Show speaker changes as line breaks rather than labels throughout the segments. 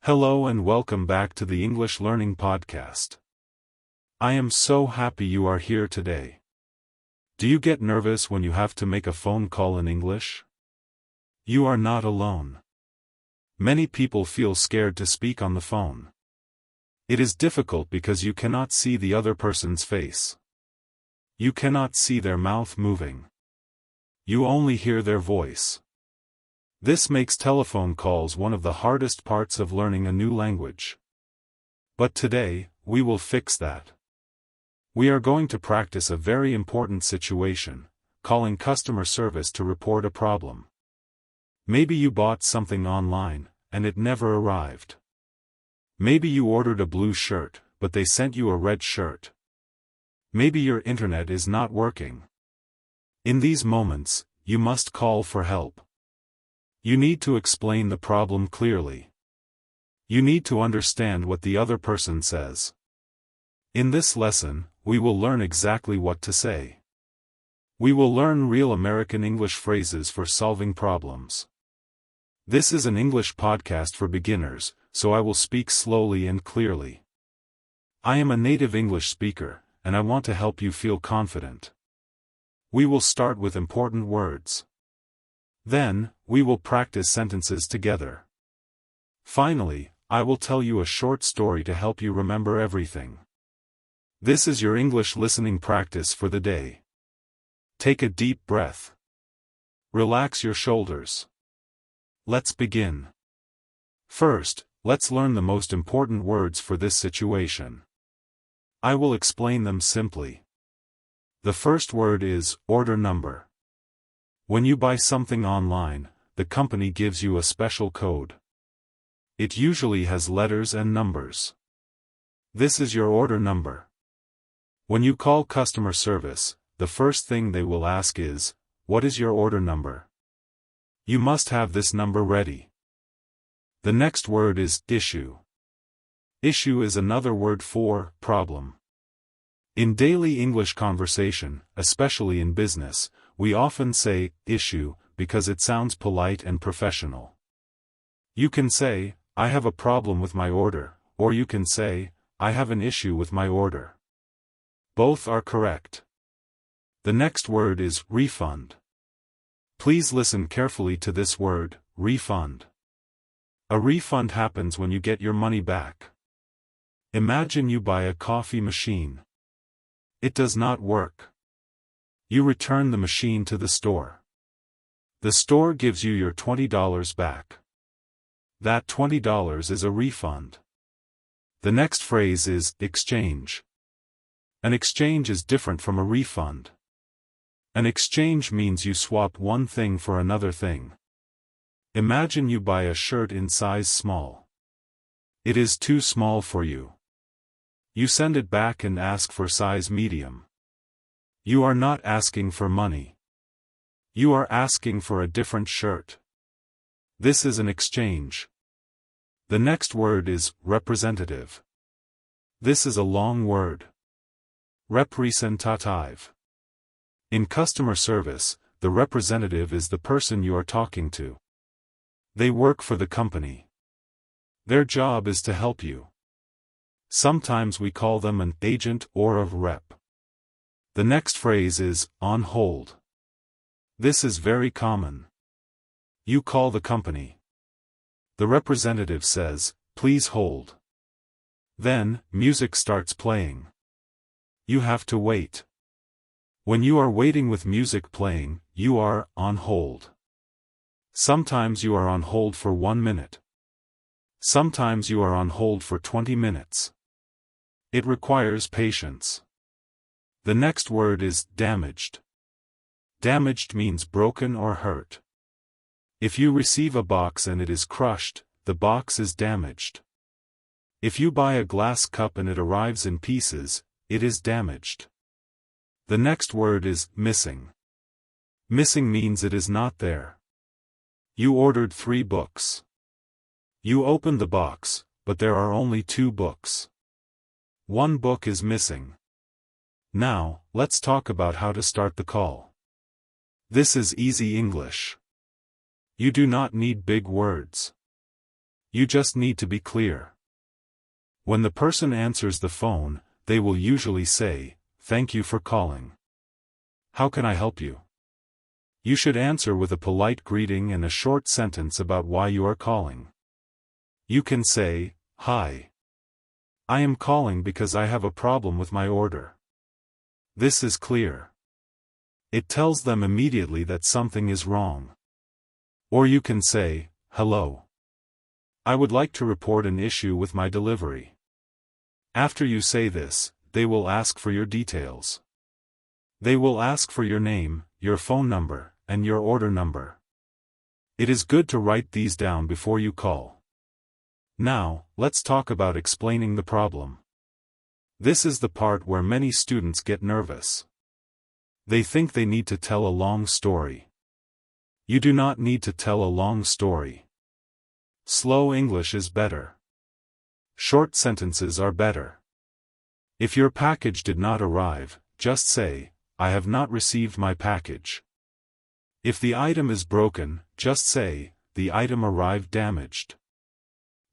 Hello and welcome back to the English Learning Podcast. I am so happy you are here today. Do you get nervous when you have to make a phone call in English? You are not alone. Many people feel scared to speak on the phone. It is difficult because you cannot see the other person's face. You cannot see their mouth moving. You only hear their voice. This makes telephone calls one of the hardest parts of learning a new language. But today, we will fix that. We are going to practice a very important situation, calling customer service to report a problem. Maybe you bought something online, and it never arrived. Maybe you ordered a blue shirt, but they sent you a red shirt. Maybe your internet is not working. In these moments, you must call for help. You need to explain the problem clearly. You need to understand what the other person says. In this lesson, we will learn exactly what to say. We will learn real American English phrases for solving problems. This is an English podcast for beginners, so I will speak slowly and clearly. I am a native English speaker, and I want to help you feel confident. We will start with important words. Then, we will practice sentences together. Finally, I will tell you a short story to help you remember everything. This is your English listening practice for the day. Take a deep breath. Relax your shoulders. Let's begin. First, let's learn the most important words for this situation. I will explain them simply. The first word is order number. When you buy something online, the company gives you a special code. It usually has letters and numbers. This is your order number. When you call customer service, the first thing they will ask is, "What is your order number?" You must have this number ready. The next word is issue. Issue is another word for problem. In daily English conversation, especially in business, we often say issue because it sounds polite and professional. You can say, "I have a problem with my order," or you can say, "I have an issue with my order." Both are correct. The next word is refund. Please listen carefully to this word, refund. A refund happens when you get your money back. Imagine you buy a coffee machine. It does not work. You return the machine to the store. The store gives you your $20 back. That $20 is a refund. The next phrase is exchange. An exchange is different from a refund. An exchange means you swap one thing for another thing. Imagine you buy a shirt in size small. It is too small for you. You send it back and ask for size medium. You are not asking for money. You are asking for a different shirt. This is an exchange. The next word is representative. This is a long word. Representative. In customer service, the representative is the person you are talking to. They work for the company. Their job is to help you. Sometimes we call them an agent or a rep. The next phrase is on hold. This is very common. You call the company. The representative says, "Please hold." Then, music starts playing. You have to wait. When you are waiting with music playing, you are on hold. Sometimes you are on hold for 1 minute. Sometimes you are on hold for 20 minutes. It requires patience. The next word is damaged. Damaged means broken or hurt. If you receive a box and it is crushed, the box is damaged. If you buy a glass cup and it arrives in pieces, it is damaged. The next word is missing. Missing means it is not there. You ordered 3 books. You opened the box, but there are only 2 books. 1 book is missing. Now, let's talk about how to start the call. This is easy English. You do not need big words. You just need to be clear. When the person answers the phone, they will usually say, "Thank you for calling. How can I help you?" You should answer with a polite greeting and a short sentence about why you are calling. You can say, "Hi. I am calling because I have a problem with my order." This is clear. It tells them immediately that something is wrong. Or you can say, "Hello. I would like to report an issue with my delivery." After you say this, they will ask for your details. They will ask for your name, your phone number, and your order number. It is good to write these down before you call. Now, let's talk about explaining the problem. This is the part where many students get nervous. They think they need to tell a long story. You do not need to tell a long story. Slow English is better. Short sentences are better. If your package did not arrive, just say, "I have not received my package." If the item is broken, just say, "The item arrived damaged."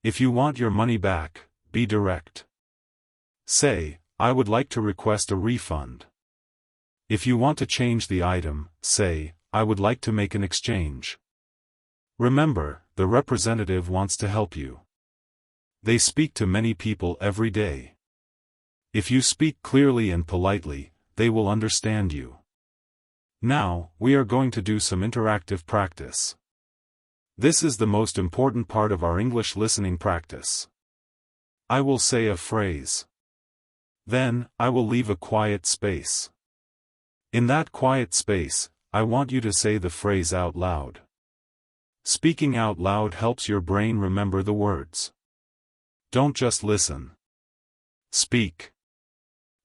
If you want your money back, be direct. Say, "I would like to request a refund." If you want to change the item, say, "I would like to make an exchange." Remember, the representative wants to help you. They speak to many people every day. If you speak clearly and politely, they will understand you. Now, we are going to do some interactive practice. This is the most important part of our English listening practice. I will say a phrase. Then, I will leave a quiet space. In that quiet space, I want you to say the phrase out loud. Speaking out loud helps your brain remember the words. Don't just listen. Speak.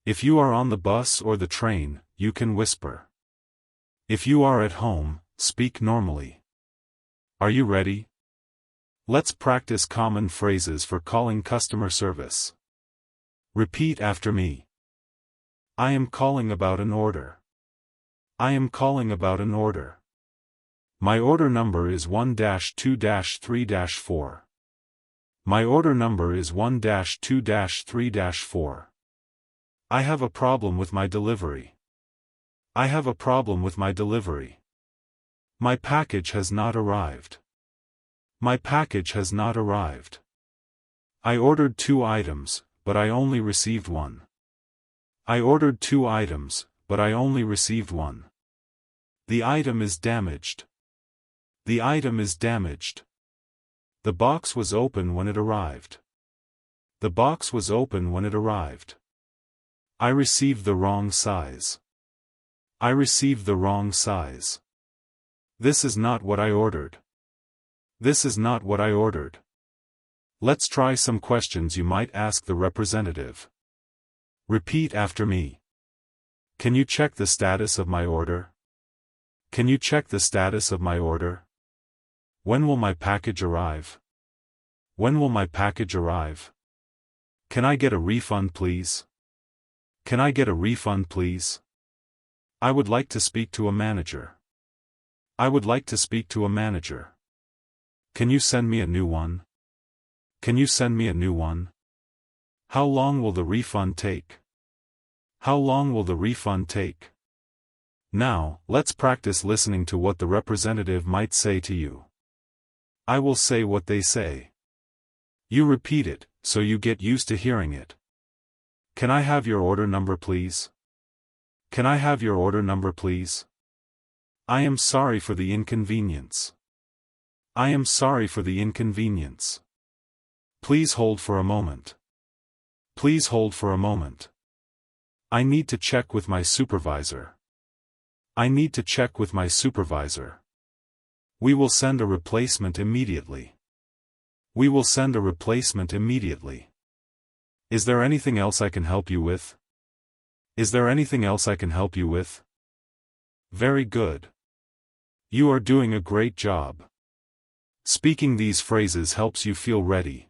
If you are on the bus or the train, you can whisper. If you are at home, speak normally. Are you ready? Let's practice common phrases for calling customer service. Repeat after me. I am calling about an order. I am calling about an order. My order number is 1-2-3-4. My order number is 1-2-3-4. I have a problem with my delivery. I have a problem with my delivery. My package has not arrived. My package has not arrived. I ordered 2 items, but I only received 1. I ordered 2 items, but I only received 1. The item is damaged. The item is damaged. The box was open when it arrived. The box was open when it arrived. I received the wrong size. I received the wrong size. This is not what I ordered. This is not what I ordered. Let's try some questions you might ask the representative. Repeat after me. Can you check the status of my order? Can you check the status of my order? When will my package arrive? When will my package arrive? Can I get a refund, please? Can I get a refund, please? I would like to speak to a manager. I would like to speak to a manager. Can you send me a new one? Can you send me a new one? How long will the refund take? How long will the refund take? Now, let's practice listening to what the representative might say to you. I will say what they say. You repeat it, so you get used to hearing it. Can I have your order number, please? Can I have your order number, please? I am sorry for the inconvenience. I am sorry for the inconvenience. Please hold for a moment. Please hold for a moment. I need to check with my supervisor. I need to check with my supervisor. We will send a replacement immediately. We will send a replacement immediately. Is there anything else I can help you with? Is there anything else I can help you with? Very good. You are doing a great job. Speaking these phrases helps you feel ready.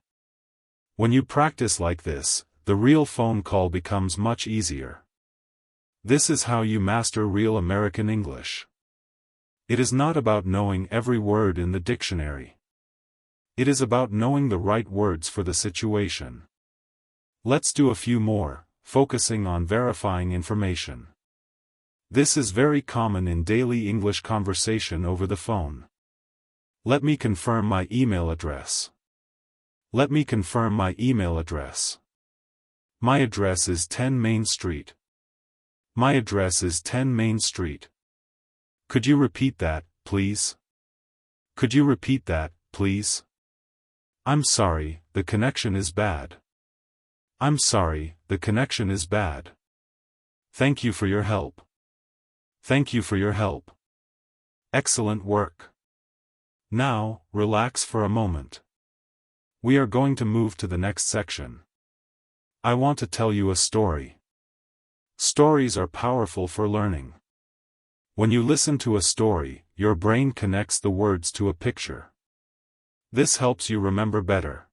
When you practice like this, the real phone call becomes much easier. This is how you master real American English. It is not about knowing every word in the dictionary. It is about knowing the right words for the situation. Let's do a few more, focusing on verifying information. This is very common in daily English conversation over the phone. Let me confirm my email address. Let me confirm my email address. My address is 10 Main Street. My address is 10 Main Street. Could you repeat that, please? Could you repeat that, please? I'm sorry, the connection is bad. I'm sorry, the connection is bad. Thank you for your help. Thank you for your help. Excellent work. Now, relax for a moment. We are going to move to the next section. I want to tell you a story. Stories are powerful for learning. When you listen to a story, your brain connects the words to a picture. This helps you remember better.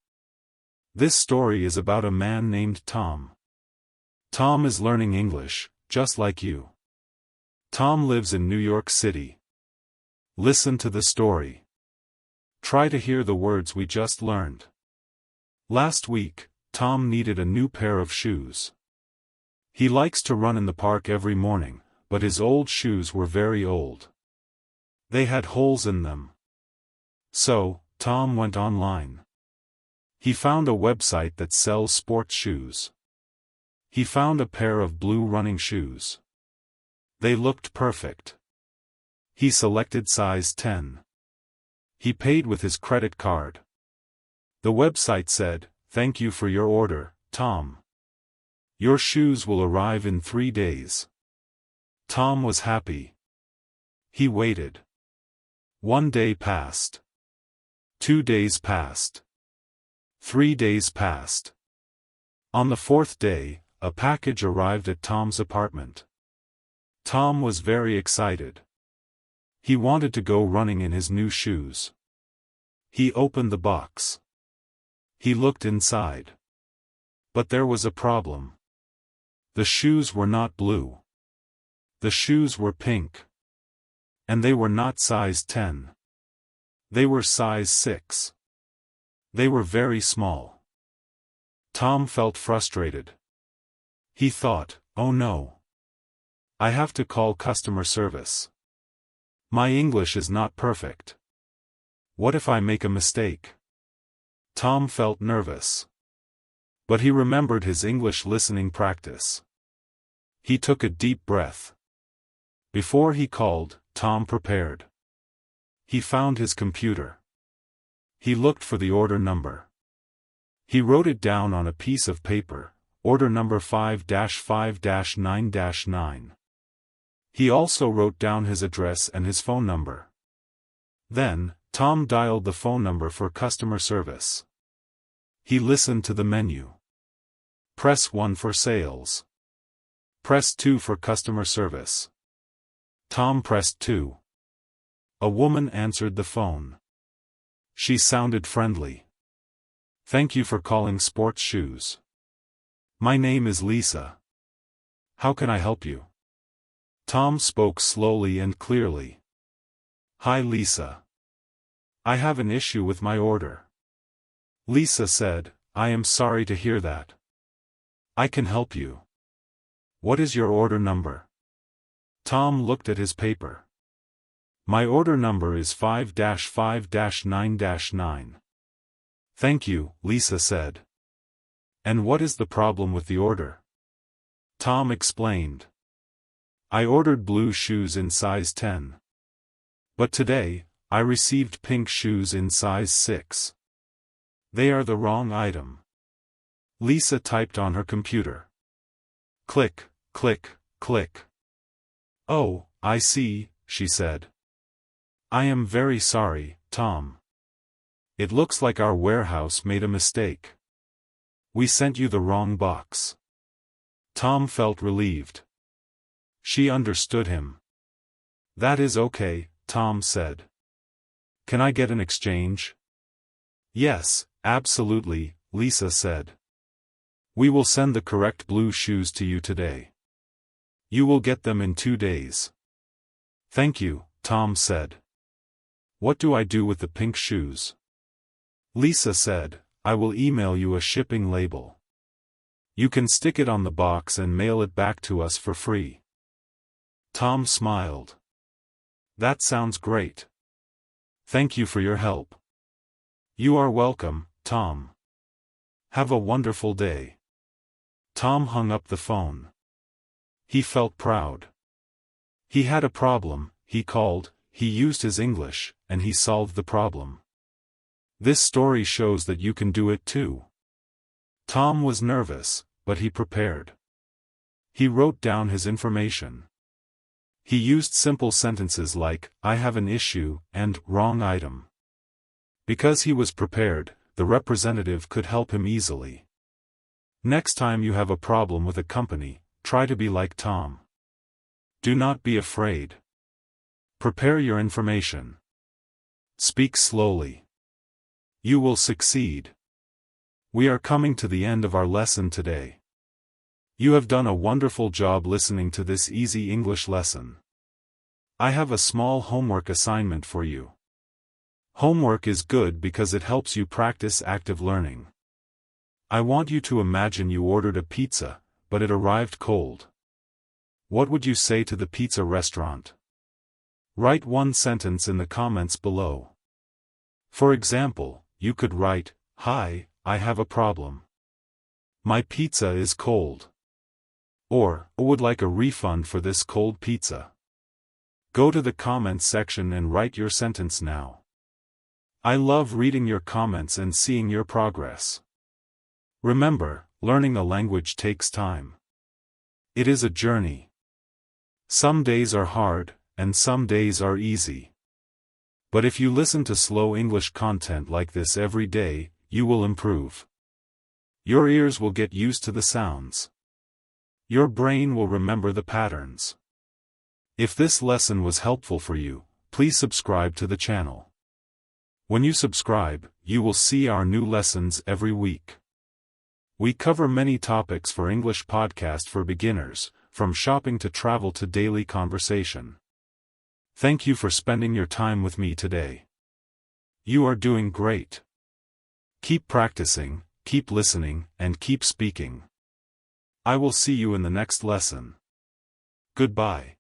This story is about a man named Tom. Tom is learning English, just like you. Tom lives in New York City. Listen to the story. Try to hear the words we just learned. Last week, Tom needed a new pair of shoes. He likes to run in the park every morning, but his old shoes were very old. They had holes in them. So, Tom went online. He found a website that sells sports shoes. He found a pair of blue running shoes. They looked perfect. He selected size 10. He paid with his credit card. The website said, "Thank you for your order, Tom. Your shoes will arrive in 3 days." Tom was happy. He waited. 1 day passed. 2 days passed. 3 days passed. On the 4th day, a package arrived at Tom's apartment. Tom was very excited. He wanted to go running in his new shoes. He opened the box. He looked inside. But there was a problem. The shoes were not blue. The shoes were pink. And they were not size 10. They were size 6. They were very small. Tom felt frustrated. He thought, "Oh no. I have to call customer service. My English is not perfect. What if I make a mistake?" Tom felt nervous. But he remembered his English listening practice. He took a deep breath. Before he called, Tom prepared. He found his computer. He looked for the order number. He wrote it down on a piece of paper, order number 5-5-9-9. He also wrote down his address and his phone number. Then, Tom dialed the phone number for customer service. He listened to the menu. Press 1 for sales. Press 2 for customer service. Tom pressed 2. A woman answered the phone. She sounded friendly. "Thank you for calling Sports Shoes. My name is Lisa. How can I help you?" Tom spoke slowly and clearly. "Hi Lisa. I have an issue with my order." Lisa said, "I am sorry to hear that. I can help you. What is your order number?" Tom looked at his paper. "My order number is 5-5-9-9. "Thank you," Lisa said. "And what is the problem with the order?" Tom explained. "I ordered blue shoes in size 10. But today, I received pink shoes in size 6. They are the wrong item." Lisa typed on her computer. Click, click, click. "Oh, I see," she said. "I am very sorry, Tom. It looks like our warehouse made a mistake. We sent you the wrong box." Tom felt relieved. She understood him. "That is okay," Tom said. "Can I get an exchange?" "Yes, absolutely," Lisa said. "We will send the correct blue shoes to you today. You will get them in 2 days." "Thank you," Tom said. "What do I do with the pink shoes?" Lisa said, I will email you a shipping label. You can stick it on the box and mail it back to us for free. Tom smiled. That sounds great. Thank you for your help. You are welcome, Tom. Have a wonderful day. Tom hung up the phone. He felt proud. He had a problem, he called, he used his English, and he solved the problem. This story shows that you can do it too. Tom was nervous, but he prepared. He wrote down his information. He used simple sentences like, I have an issue, and wrong item. Because he was prepared, the representative could help him easily. Next time you have a problem with a company, try to be like Tom. Do not be afraid. Prepare your information. Speak slowly. You will succeed. We are coming to the end of our lesson today. You have done a wonderful job listening to this easy English lesson. I have a small homework assignment for you. Homework is good because it helps you practice active learning. I want you to imagine you ordered a pizza, but it arrived cold. What would you say to the pizza restaurant? Write one sentence in the comments below. For example, you could write, Hi, I have a problem. My pizza is cold. Or, I would like a refund for this cold pizza. Go to the comments section and write your sentence now. I love reading your comments and seeing your progress. Remember, learning a language takes time. It is a journey. Some days are hard, and some days are easy. But if you listen to slow English content like this every day, you will improve. Your ears will get used to the sounds. Your brain will remember the patterns. If this lesson was helpful for you, please subscribe to the channel. When you subscribe, you will see our new lessons every week. We cover many topics for English podcast for beginners, from shopping to travel to daily conversation. Thank you for spending your time with me today. You are doing great. Keep practicing, keep listening, and keep speaking. I will see you in the next lesson. Goodbye.